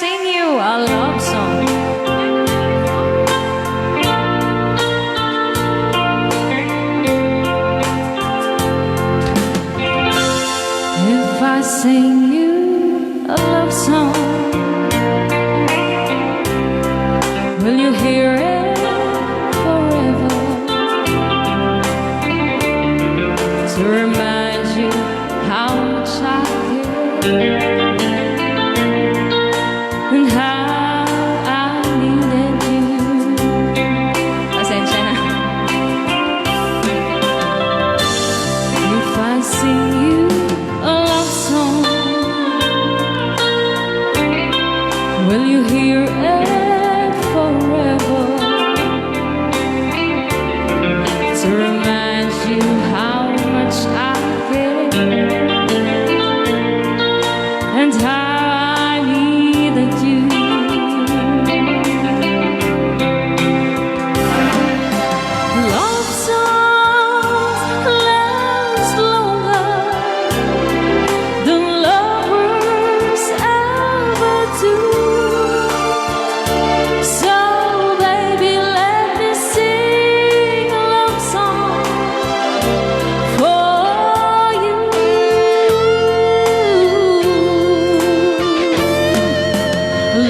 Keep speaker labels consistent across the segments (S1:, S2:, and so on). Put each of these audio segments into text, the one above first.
S1: sing you a love song. If I sing you a love song, will you hear it forever? To remind you how much I care and how I needed you. Pasensya na. If I sing you a love song, will you hear it forever? To remind you how much I care and how I needed you. Love songs last longer than lovers ever do. So baby, let me sing a love song for you.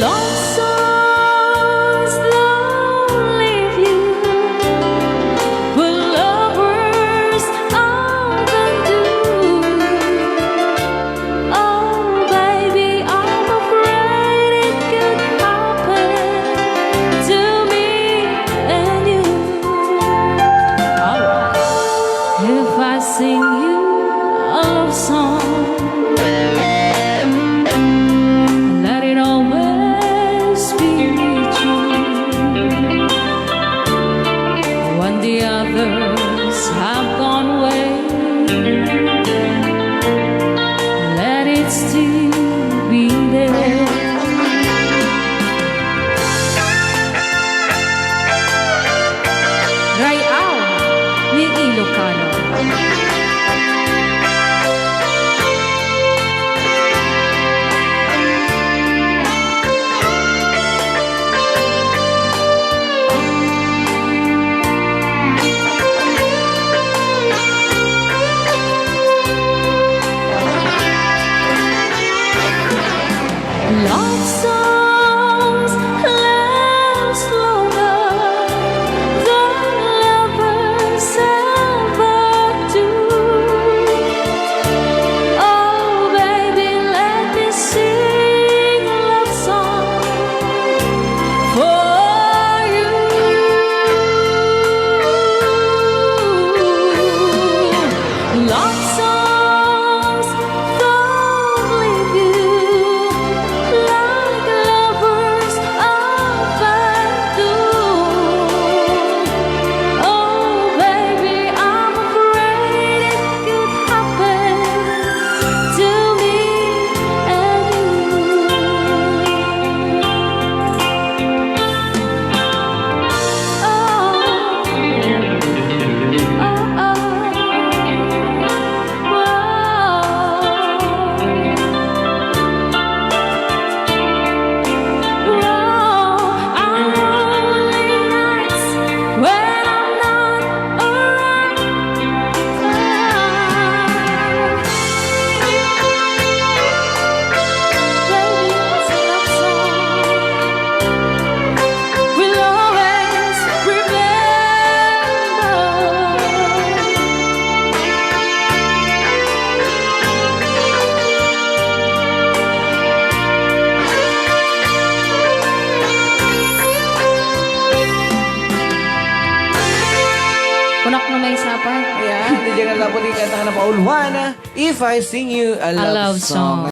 S1: Love songs don't leave you, but lovers often do. Oh baby, I'm afraid it could happen to me and you. Alright. If I sing you a love song, let it always be true. When the others have gone away, let it still be there. Rayaw ni Ilocano. Love songs last longer than lovers ever do. Oh baby, let me sing a love song for you. Love songs don't leave you like lovers often do. Oh baby, I'm afraid it could happen to me and you. Kunak na may sapa.
S2: Ayan, hindi dyan na po din kanta ka na pauluhan. If I sing you a love
S1: love
S2: song.
S1: song.